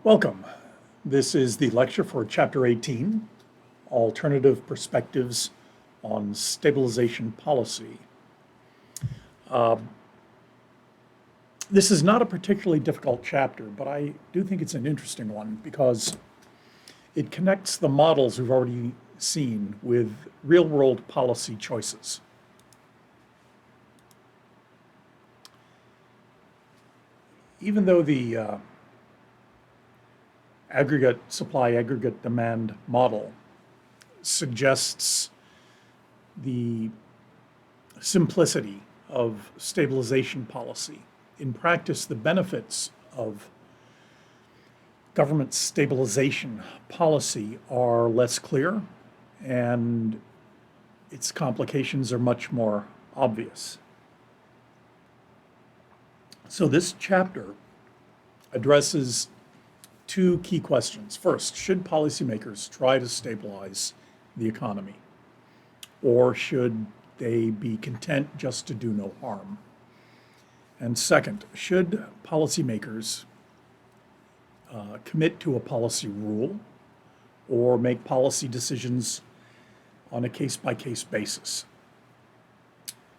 Welcome. This is the lecture for Chapter 18, Alternative Perspectives on Stabilization Policy. This is not a particularly difficult chapter, but I do think it's an interesting one because it connects the models we've already seen with real-world policy choices. Even though the aggregate supply, aggregate demand model suggests the simplicity of stabilization policy. In practice, the benefits of government stabilization policy are less clear and its complications are much more obvious. So this chapter addresses two key questions. First, should policymakers try to stabilize the economy, or should they be content just to do no harm? And second, should policymakers commit to a policy rule or make policy decisions on a case-by-case basis?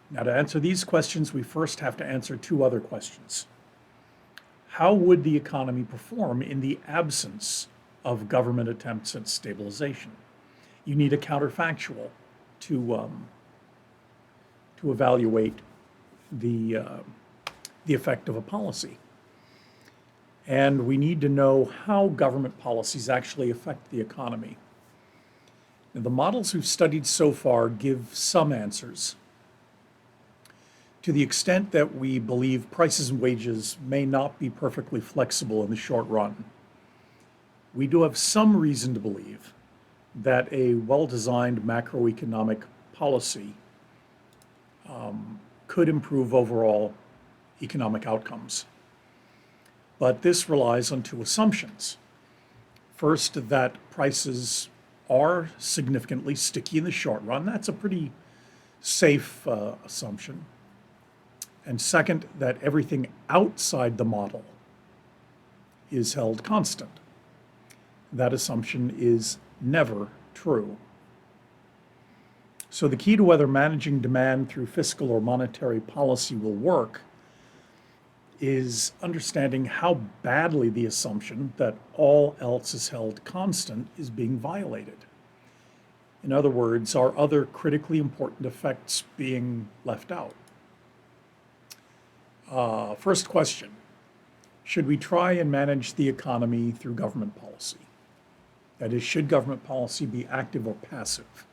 Now, to answer these questions, we first have to answer two other questions. How would the economy perform in the absence of government attempts at stabilization? You need a counterfactual to evaluate the effect of a policy. And we need to know how government policies actually affect the economy. Now, the models we've studied so far give some answers. To the extent that we believe prices and wages may not be perfectly flexible in the short run, we do have some reason to believe that a well-designed macroeconomic policy could improve overall economic outcomes. But this relies on two assumptions. First, that prices are significantly sticky in the short run. That's a pretty safe assumption. And second, that everything outside the model is held constant. That assumption is never true. So the key to whether managing demand through fiscal or monetary policy will work is understanding how badly the assumption that all else is held constant is being violated. In other words, are other critically important effects being left out? First question, should we try and manage the economy through government policy? That is, should government policy be active or passive?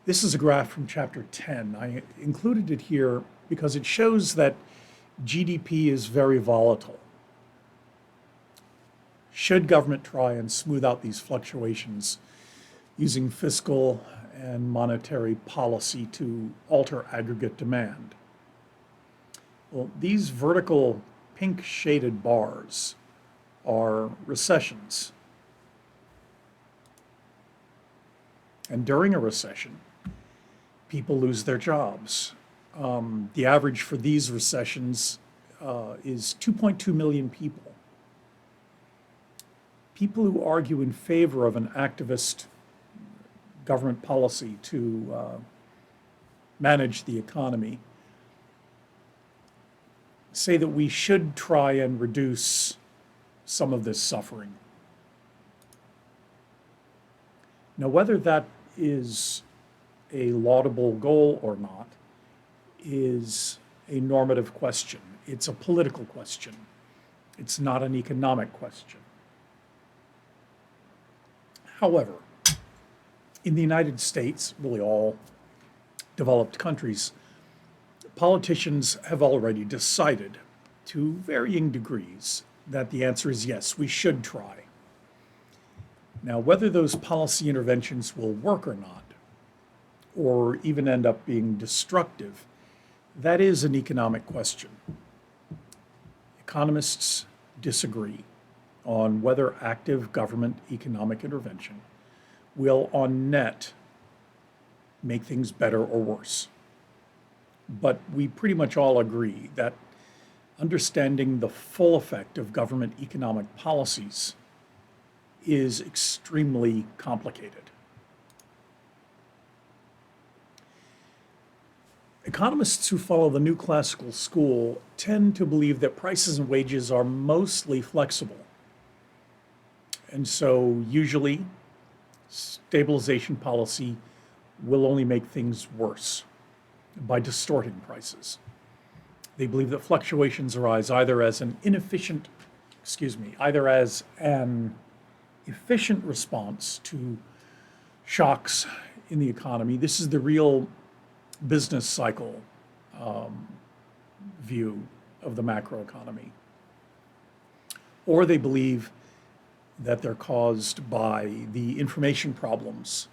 This is a graph from Chapter 10. I included it here because it shows that GDP is very volatile. Should government try and smooth out these fluctuations using fiscal and monetary policy to alter aggregate demand? Well, these vertical pink shaded bars are recessions. And during a recession, people lose their jobs. The average for these recessions is 2.2 million people. People who argue in favor of an activist government policy to manage the economy say that we should try and reduce some of this suffering. Now, whether that is a laudable goal or not is a normative question. It's a political question. It's not an economic question. However, in the United States, really all developed countries, politicians have already decided to varying degrees that the answer is yes, we should try. Now, whether those policy interventions will work or not, or even end up being destructive, that is an economic question. Economists disagree on whether active government economic intervention will, on net, make things better or worse. But we pretty much all agree that understanding the full effect of government economic policies is extremely complicated. Economists who follow the new classical school tend to believe that prices and wages are mostly flexible. And so usually stabilization policy will only make things worse by distorting prices. They believe that fluctuations arise either as an efficient response to shocks in the economy. This is the real business cycle view of the macroeconomy. Or they believe that they're caused by the information problems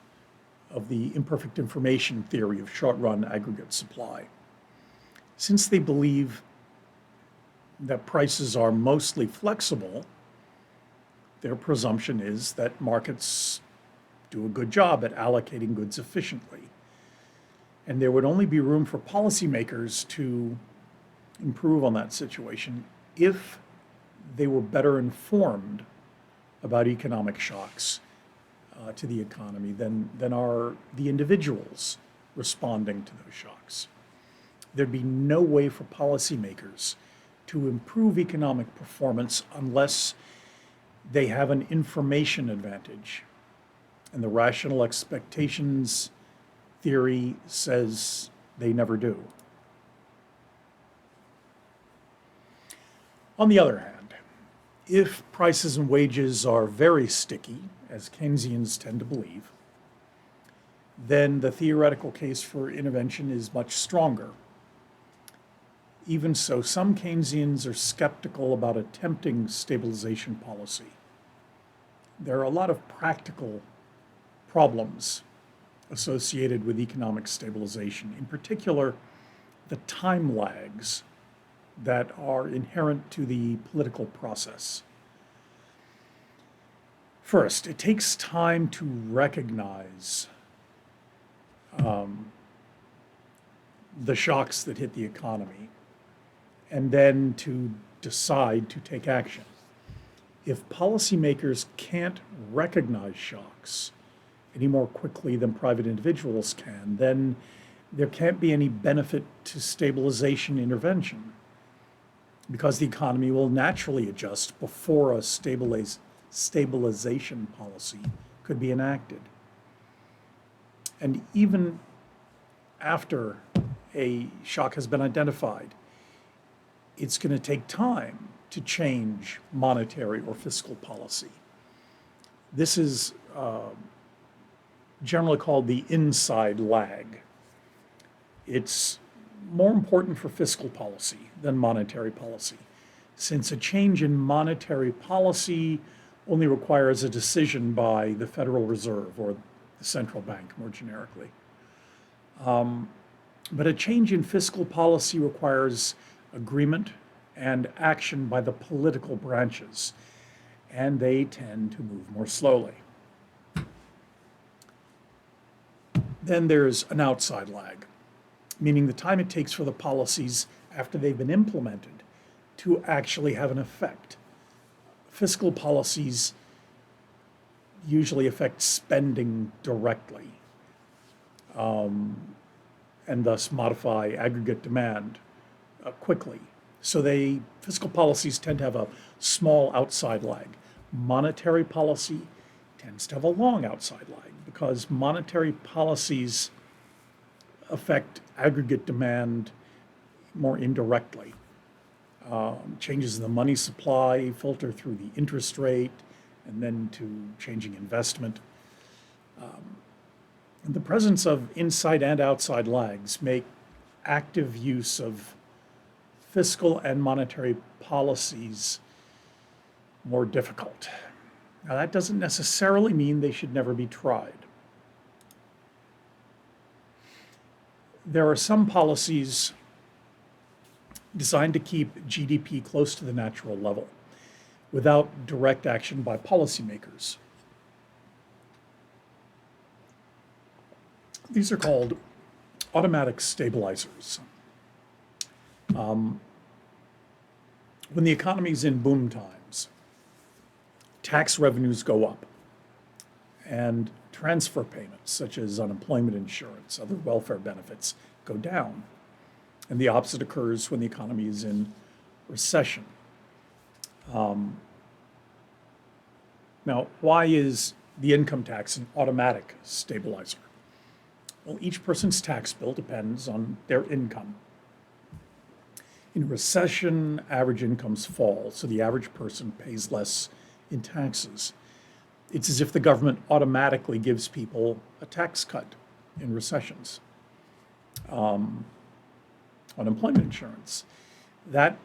of the imperfect information theory of short-run aggregate supply. Since they believe that prices are mostly flexible, their presumption is that markets do a good job at allocating goods efficiently. And there would only be room for policymakers to improve on that situation if they were better informed about economic shocks to the economy than are the individuals responding to those shocks. There'd be no way for policymakers to improve economic performance unless they have an information advantage. And the rational expectations theory says they never do. On the other hand, if prices and wages are very sticky, as Keynesians tend to believe, then the theoretical case for intervention is much stronger. Even so, some Keynesians are skeptical about attempting stabilization policy. There are a lot of practical problems associated with economic stabilization, in particular, the time lags that are inherent to the political process. First, it takes time to recognize the shocks that hit the economy and then to decide to take action. If policymakers can't recognize shocks any more quickly than private individuals can, then there can't be any benefit to stabilization intervention because the economy will naturally adjust before a stabilization policy could be enacted. And even after a shock has been identified, it's going to take time to change monetary or fiscal policy. This is generally called the inside lag. It's more important for fiscal policy than monetary policy, since a change in monetary policy only requires a decision by the Federal Reserve or the central bank more generically. But a change in fiscal policy requires agreement and action by the political branches, and they tend to move more slowly. Then there's an outside lag, meaning the time it takes for the policies after they've been implemented to actually have an effect. Fiscal policies usually affect spending directly, and thus modify aggregate demand quickly. So fiscal policies tend to have a small outside lag. Monetary policy tends to have a long outside lag because monetary policies affect aggregate demand more indirectly. Changes in the money supply filter through the interest rate and then to changing investment. The presence of inside and outside lags make active use of fiscal and monetary policies more difficult. Now, that doesn't necessarily mean they should never be tried. There are some policies designed to keep GDP close to the natural level without direct action by policymakers. These are called automatic stabilizers. When the economy's in boom times, tax revenues go up, and transfer payments, such as unemployment insurance, other welfare benefits, go down. And the opposite occurs when the economy is in recession. Now, why is the income tax an automatic stabilizer? Well, each person's tax bill depends on their income. In a recession, average incomes fall, so the average person pays less in taxes. It's as if the government automatically gives people a tax cut in recessions. Unemployment insurance. That,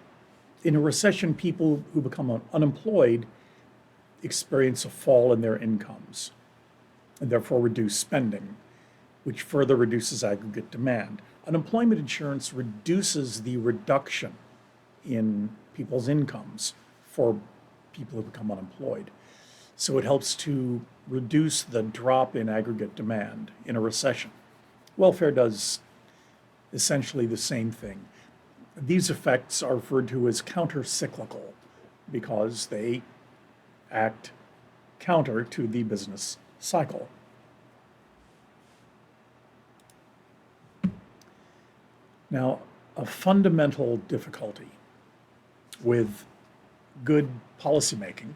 in a recession, people who become unemployed experience a fall in their incomes and therefore reduce spending, which further reduces aggregate demand. Unemployment insurance reduces the reduction in people's incomes for people who become unemployed. So it helps to reduce the drop in aggregate demand in a recession. Welfare does essentially the same thing. These effects are referred to as counter-cyclical because they act counter to the business cycle. Now, a fundamental difficulty with good policymaking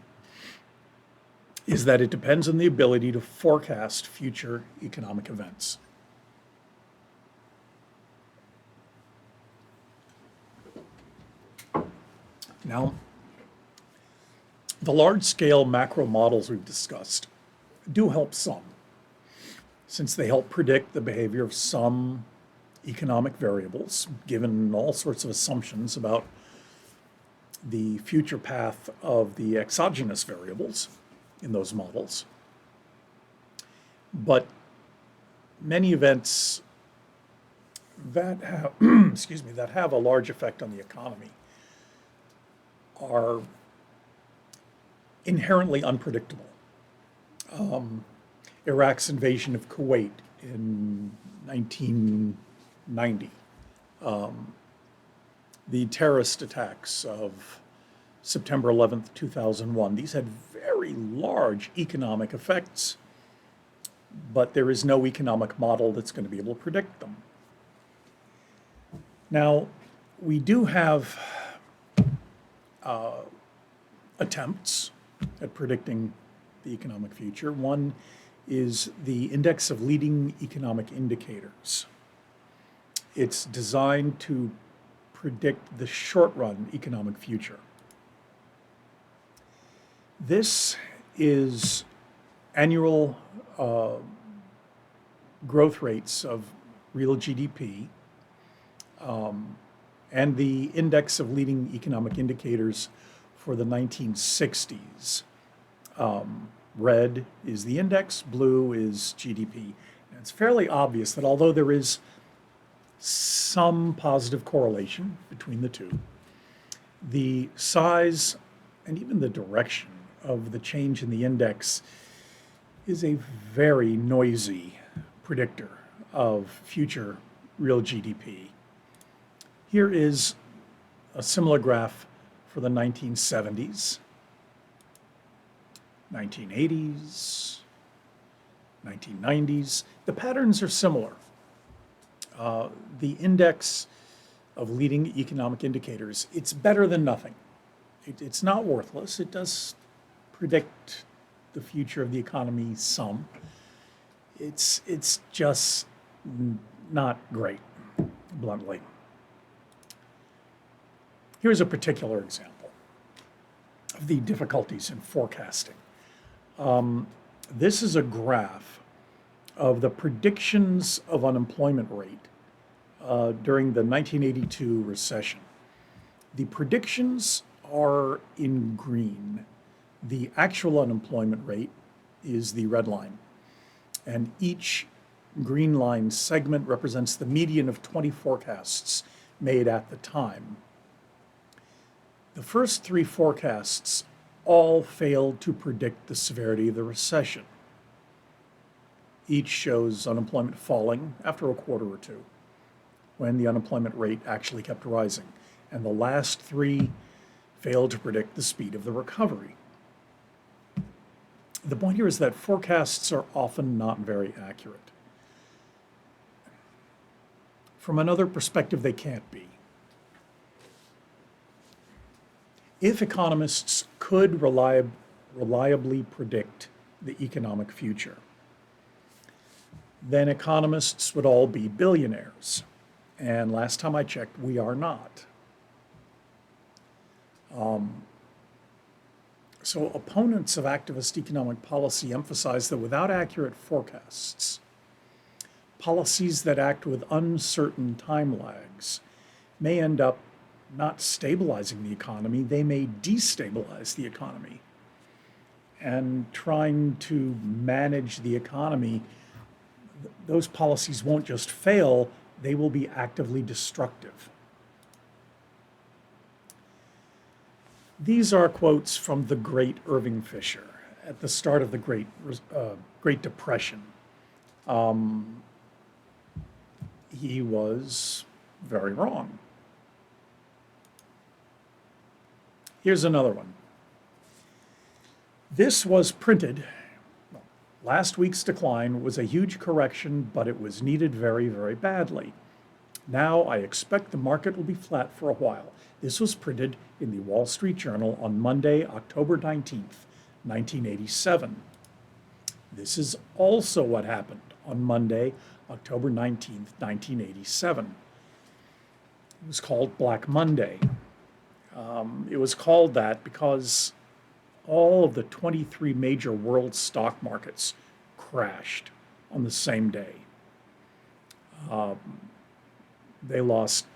is that it depends on the ability to forecast future economic events. Now, the large-scale macro models we've discussed do help some, since they help predict the behavior of some economic variables, given all sorts of assumptions about the future path of the exogenous variables in those models. But many events that have, that have a large effect on the economy are inherently unpredictable. Iraq's invasion of Kuwait in 1990, the terrorist attacks of September 11th, 2001, these had very large economic effects, but there is no economic model that's going to be able to predict them. Now, we do have attempts at predicting the economic future. One is the Index of Leading Economic Indicators. It's designed to predict the short-run economic future. This is annual growth rates of real GDP and the Index of Leading Economic Indicators for the 1960s. Red is the index, blue is GDP. And it's fairly obvious that although there is some positive correlation between the two, the size and even the direction of the change in the index is a very noisy predictor of future real GDP. Here is a similar graph for the 1970s, 1980s, 1990s. The patterns are similar. The Index of Leading Economic Indicators, it's better than nothing. It's not worthless. It does predict the future of the economy some. It's just not great, bluntly. Here's a particular example of the difficulties in forecasting. This is a graph of the predictions of unemployment rate during the 1982 recession. The predictions are in green. The actual unemployment rate is the red line. And each green line segment represents the median of 20 forecasts made at the time. The first three forecasts all failed to predict the severity of the recession. Each shows unemployment falling after a quarter or two, when the unemployment rate actually kept rising. And the last three fail to predict the speed of the recovery. The point here is that forecasts are often not very accurate. From another perspective, they can't be. If economists could reliably predict the economic future, then economists would all be billionaires. And last time I checked, we are not. So opponents of activist economic policy emphasize that without accurate forecasts, policies that act with uncertain time lags may end up not stabilizing the economy, they may destabilize the economy. And trying to manage the economy, those policies won't just fail, they will be actively destructive. These are quotes from the great Irving Fisher at the start of the Great Depression. He was very wrong. Here's another one. This was printed. Last week's decline was a huge correction, but it was needed very, very badly. Now I expect the market will be flat for a while. This was printed in the Wall Street Journal on Monday, October 19th, 1987. This is also what happened on Monday, October 19th, 1987. It was called Black Monday. It was called that because all of the 23 major world stock markets crashed on the same day. They lost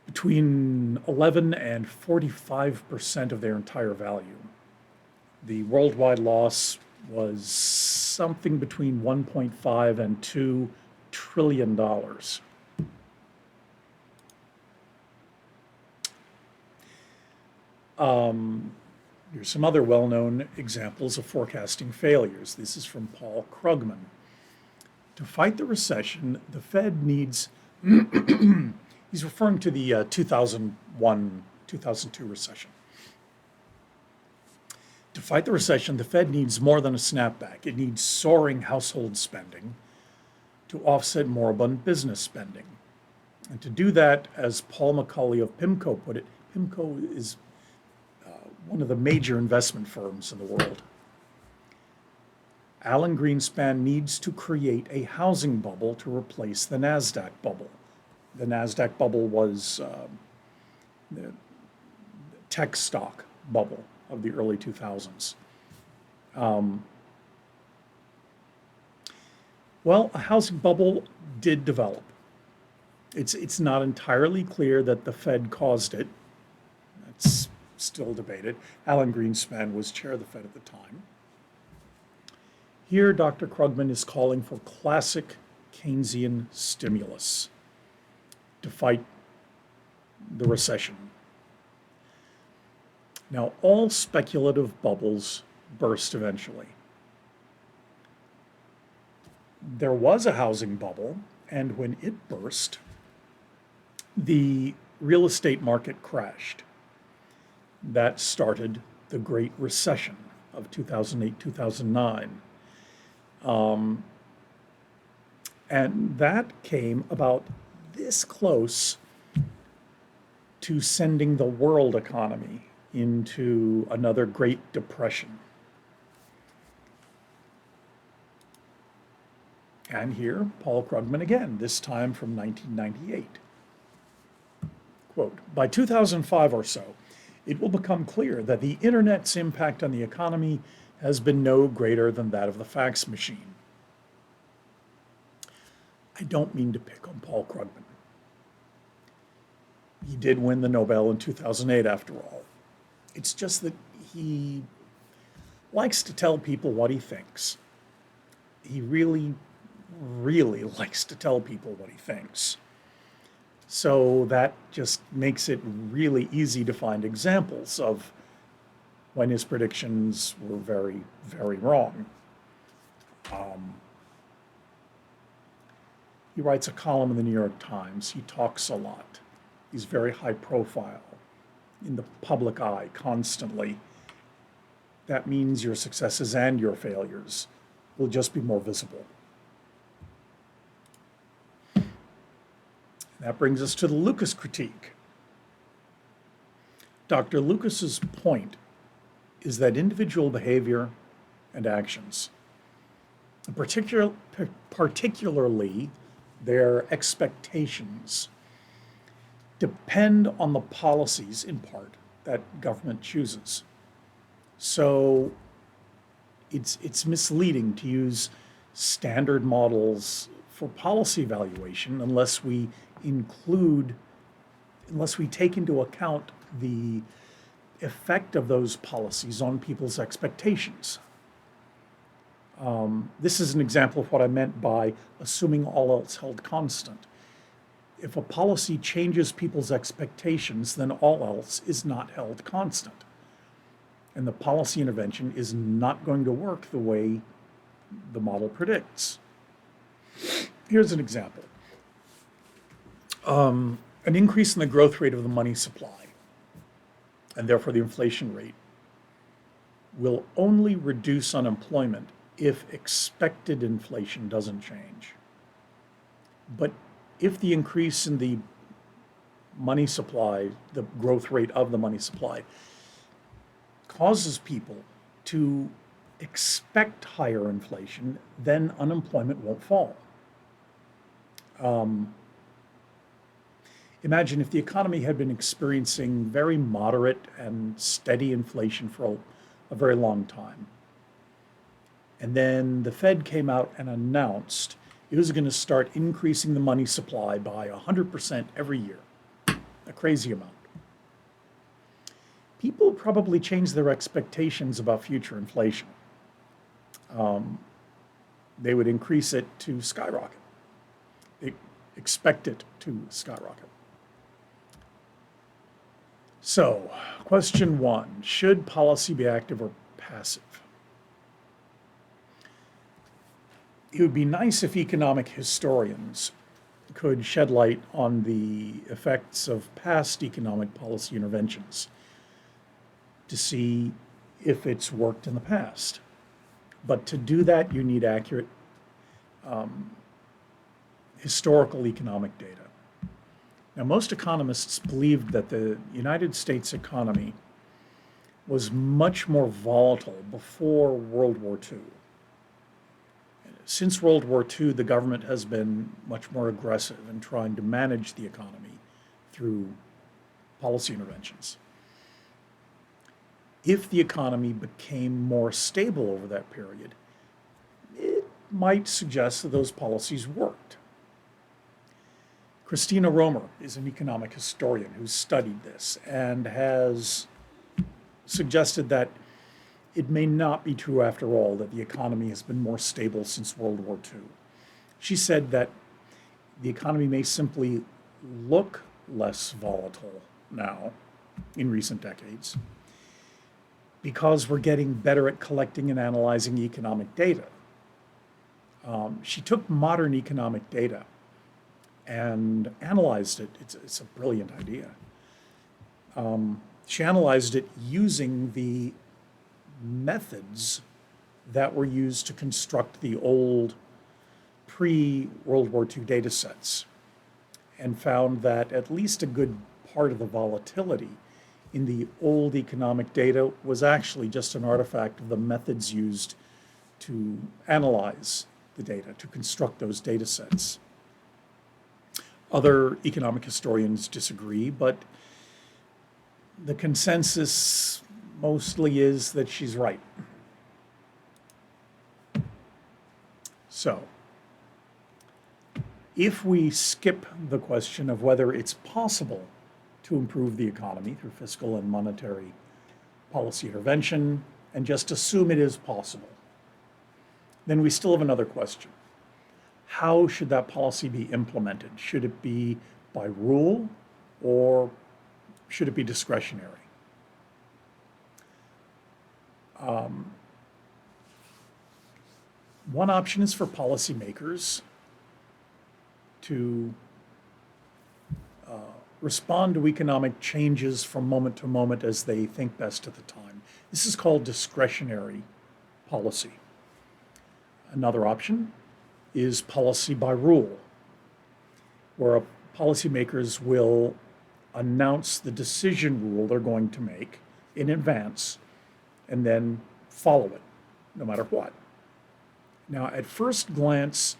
between 11 and 45% of their entire value. The worldwide loss was something between 1.5 and $2 trillion. Here's some other well-known examples of forecasting failures. This is from Paul Krugman. To fight the recession, the Fed needs, he's referring to the 2001-2002 recession. To fight the recession, the Fed needs more than a snapback. It needs soaring household spending to offset moribund business spending. And to do that, as Paul McCulley of PIMCO put it, PIMCO is one of the major investment firms in the world. Alan Greenspan needs to create a housing bubble to replace the NASDAQ bubble. The NASDAQ bubble was the tech stock bubble of the early 2000s. Well, a housing bubble did develop. It's not entirely clear that the Fed caused it. That's still debated. Alan Greenspan was chair of the Fed at the time. Here, Dr. Krugman is calling for classic Keynesian stimulus to fight the recession. Now, all speculative bubbles burst eventually. There was a housing bubble, and when it burst, the real estate market crashed. That started the Great Recession of 2008-2009. And that came about this close to sending the world economy into another Great Depression. And here, Paul Krugman again, this time from 1998. Quote, by 2005 or so, it will become clear that the internet's impact on the economy has been no greater than that of the fax machine. I don't mean to pick on Paul Krugman. He did win the Nobel in 2008 after all. It's just that he likes to tell people what he thinks. He really, really likes to tell people what he thinks. So that just makes it really easy to find examples of when his predictions were very, very wrong. He writes a column in the New York Times. He talks a lot. He's very high profile. in the public eye constantly, that means your successes and your failures will just be more visible. That brings us to the Lucas critique. Dr. Lucas's point is that individual behavior and actions, particularly their expectations, depend on the policies, in part, that government chooses. So it's misleading to use standard models for policy evaluation unless we take into account the effect of those policies on people's expectations. This is an example of what I meant by assuming all else held constant. If a policy changes people's expectations, then all else is not held constant. And the policy intervention is not going to work the way the model predicts. Here's an example. An increase in the growth rate of the money supply, and therefore the inflation rate, will only reduce unemployment if expected inflation doesn't change. But if the increase in the money supply, the growth rate of the money supply, causes people to expect higher inflation, then unemployment won't fall. Imagine if the economy had been experiencing very moderate and steady inflation for a very long time. And then the Fed came out and announced it was going to start increasing the money supply by 100% every year, a crazy amount. People probably changed their expectations about future inflation. They would increase it to skyrocket. They expect it to skyrocket. So, question one, should policy be active or passive? It would be nice if economic historians could shed light on the effects of past economic policy interventions to see if it's worked in the past. But to do that, you need accurate historical economic data. Now, most economists believed that the United States economy was much more volatile before World War II. Since World War II, the government has been much more aggressive in trying to manage the economy through policy interventions. If the economy became more stable over that period, it might suggest that those policies worked. Christina Romer is an economic historian who's studied this and has suggested that it may not be true after all that the economy has been more stable since World War II. She said that the economy may simply look less volatile now in recent decades because we're getting better at collecting and analyzing economic data. She took modern economic data and analyzed it. It's a brilliant idea. She analyzed it using the methods that were used to construct the old pre-World War II data sets, and found that at least a good part of the volatility in the old economic data was actually just an artifact of the methods used to analyze the data, to construct those data sets. Other economic historians disagree, but the consensus mostly is that she's right. So, if we skip the question of whether it's possible to improve the economy through fiscal and monetary policy intervention and just assume it is possible, then we still have another question. How should that policy be implemented? Should it be by rule or should it be discretionary? One option is for policymakers to respond to economic changes from moment to moment as they think best at the time. This is called discretionary policy. Another option is policy by rule, where policymakers will announce the decision rule they're going to make in advance and then follow it, no matter what. Now, at first glance,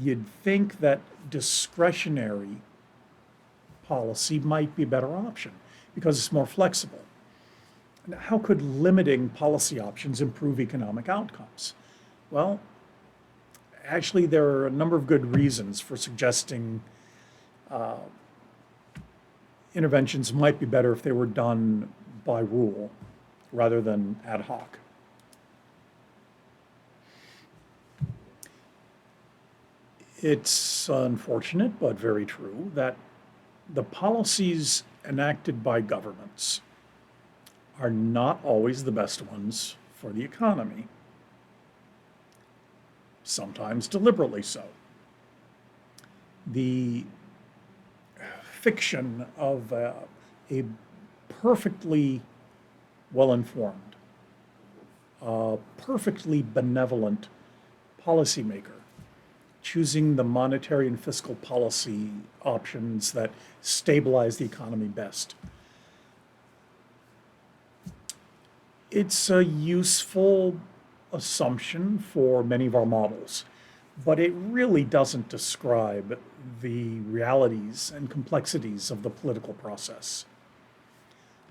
you'd think that discretionary policy might be a better option because it's more flexible. Now, how could limiting policy options improve economic outcomes? Well, actually, there are a number of good reasons for suggesting interventions might be better if they were done by rule rather than ad hoc. It's unfortunate, but very true, that the policies enacted by governments are not always the best ones for the economy, sometimes deliberately so. The fiction of a perfectly well-informed, perfectly benevolent policymaker choosing the monetary and fiscal policy options that stabilize the economy best. It's a useful assumption for many of our models, but it really doesn't describe the realities and complexities of the political process.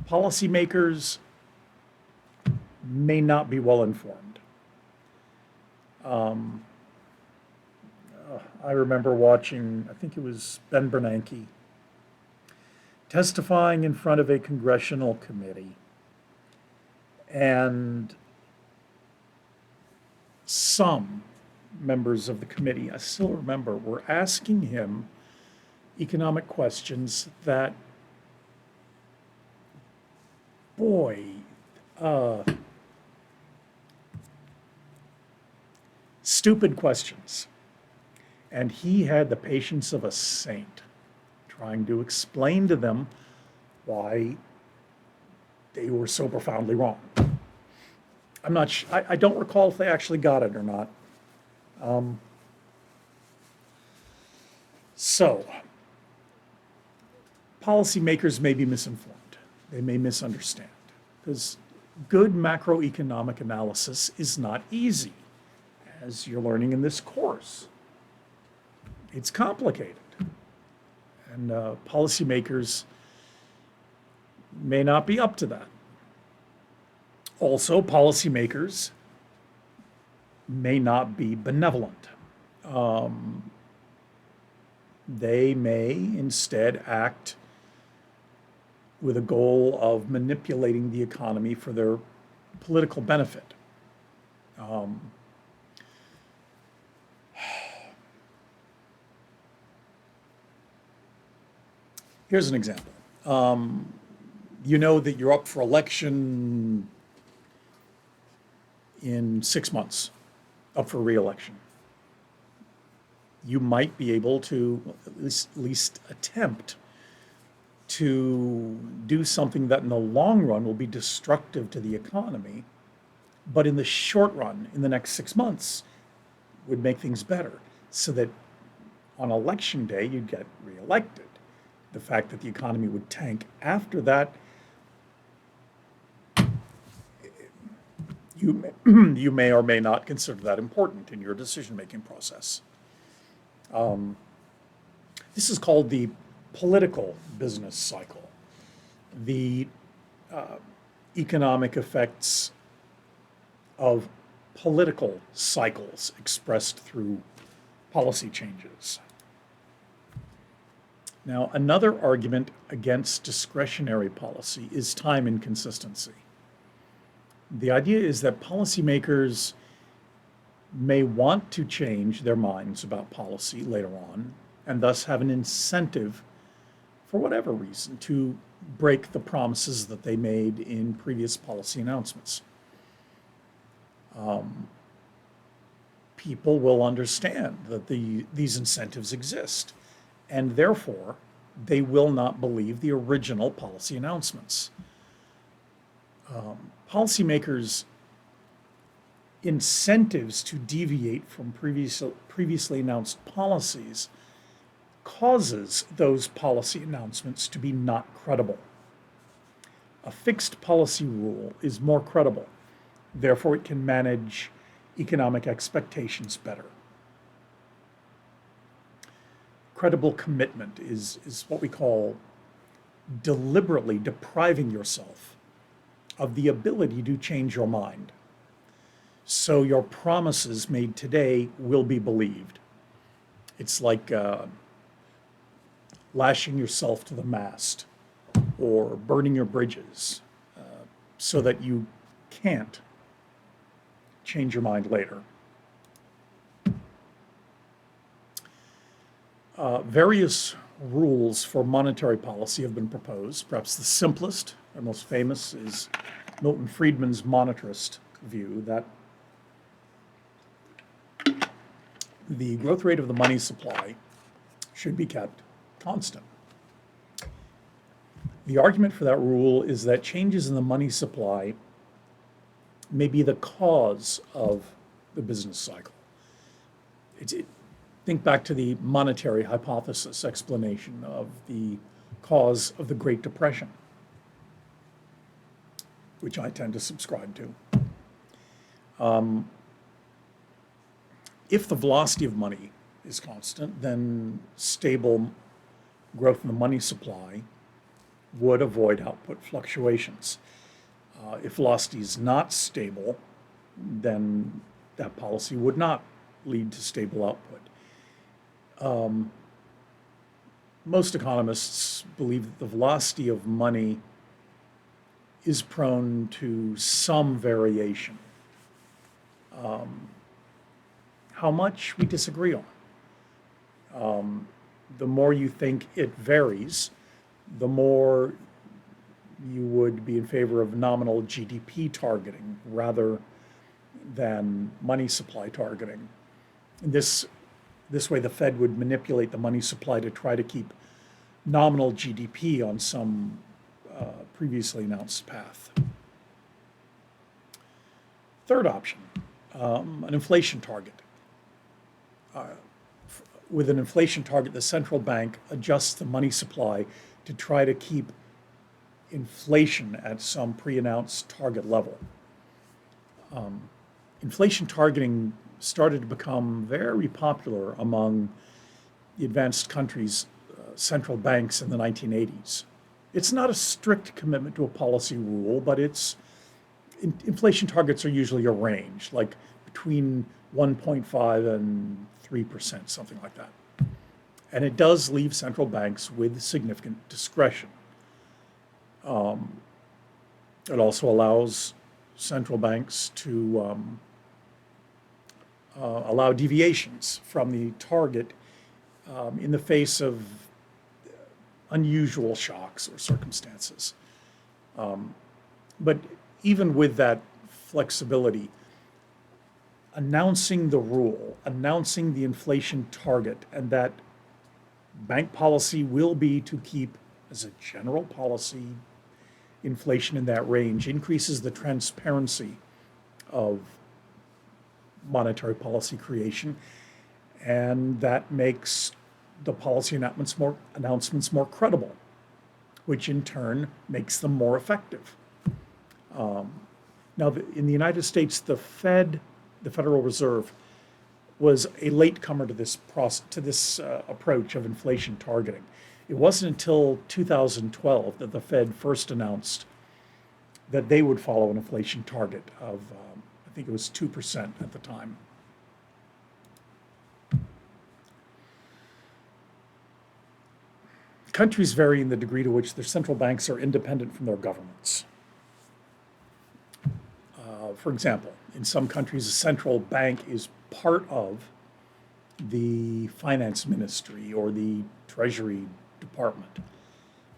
Policymakers may not be well informed. I remember watching, I think it was Ben Bernanke, testifying in front of a congressional committee, and some members of the committee, I still remember, were asking him economic questions that, boy, stupid questions. And he had the patience of a saint, trying to explain to them why they were so profoundly wrong. I'm not I don't recall if they actually got it or not. So, policymakers may be misinformed. They may misunderstand, because good macroeconomic analysis is not easy, as you're learning in this course. It's complicated, and policymakers may not be up to that. Also, policymakers may not be benevolent. They may instead act with a goal of manipulating the economy for their political benefit. Here's an example. You know that you're up for election in 6 months, up for re-election. You might be able to at least attempt to do something that in the long run will be destructive to the economy, but in the short run, in the next 6 months, would make things better, so that on election day you'd get re-elected. The fact that the economy would tank after that, you may or may not consider that important in your decision-making process. This is called the political business cycle. The economic effects of political cycles expressed through policy changes. Now, another argument against discretionary policy is time inconsistency. The idea is that policymakers may want to change their minds about policy later on, and thus have an incentive, for whatever reason, to break the promises that they made in previous policy announcements. People will understand that these incentives exist, and therefore they will not believe the original policy announcements. Policymakers' incentives to deviate from previously announced policies causes those policy announcements to be not credible. A fixed policy rule is more credible. Therefore, it can manage economic expectations better. Credible commitment is what we call deliberately depriving yourself of the ability to change your mind. So your promises made today will be believed. It's like lashing yourself to the mast or burning your bridges so that you can't change your mind later. Various rules for monetary policy have been proposed. Perhaps the simplest and most famous is Milton Friedman's monetarist view that the growth rate of the money supply should be kept constant. The argument for that rule is that changes in the money supply may be the cause of the business cycle. Think back to the monetary hypothesis explanation of the cause of the Great Depression, which I tend to subscribe to. If the velocity of money is constant, then stable growth in the money supply would avoid output fluctuations. If velocity is not stable, then that policy would not lead to stable output. Most economists believe that the velocity of money is prone to some variation. How much, we disagree on. The more you think it varies, the more you would be in favor of nominal GDP targeting rather than money supply targeting. This way, the Fed would manipulate the money supply to try to keep nominal GDP on some previously announced path. Third option, an inflation target. With an inflation target, the central bank adjusts the money supply to try to keep inflation at some pre-announced target level. Inflation targeting started to become very popular among the advanced countries' central banks in the 1980s. It's not a strict commitment to a policy rule, but inflation targets are usually a range, like between 1.5 and 3%, something like that. And it does leave central banks with significant discretion. It also allows central banks to allow deviations from the target in the face of unusual shocks or circumstances. But even with that flexibility, announcing the rule, announcing the inflation target, and that bank policy will be to keep, as a general policy, inflation in that range, increases the transparency of monetary policy creation, and that makes the policy announcements more credible, which in turn makes them more effective. Now, in the United States, the Federal Reserve, was a latecomer to this approach of inflation targeting. It wasn't until 2012 that the Fed first announced that they would follow an inflation target of, I think it was 2% at the time. Countries vary in the degree to which their central banks are independent from their governments. For example, in some countries, a central bank is part of the finance ministry or the treasury department.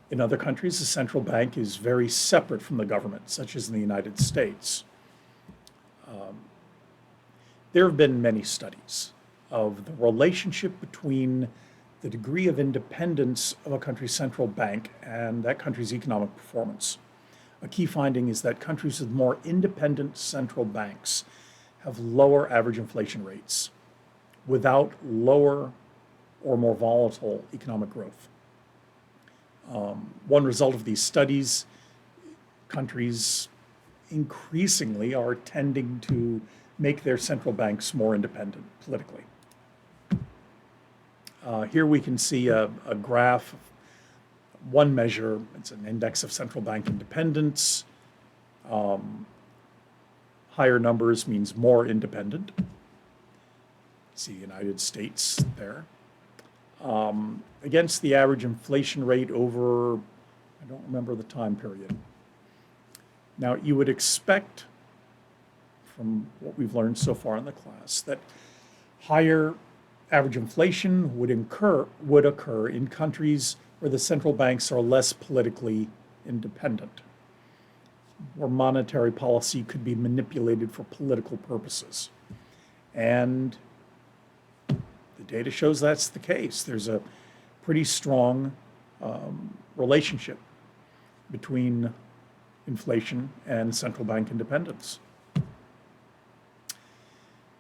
In other countries, the central bank is very separate from the government, such as in the United States. There have been many studies of the relationship between the degree of independence of a country's central bank and that country's economic performance. A key finding is that countries with more independent central banks have lower average inflation rates without lower or more volatile economic growth. One result of these studies, countries increasingly are tending to make their central banks more independent politically. Here we can see a graph, one measure, it's an index of central bank independence. Higher numbers means more independent. See the United States there. Against the average inflation rate over, I don't remember the time period. Now, you would expect, from what we've learned so far in the class, that higher average inflation would occur in countries where the central banks are less politically independent, where monetary policy could be manipulated for political purposes. And the data shows that's the case. There's a pretty strong relationship between inflation and central bank independence.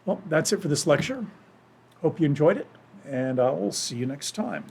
Well, that's it for this lecture. Hope you enjoyed it, and I will see you next time.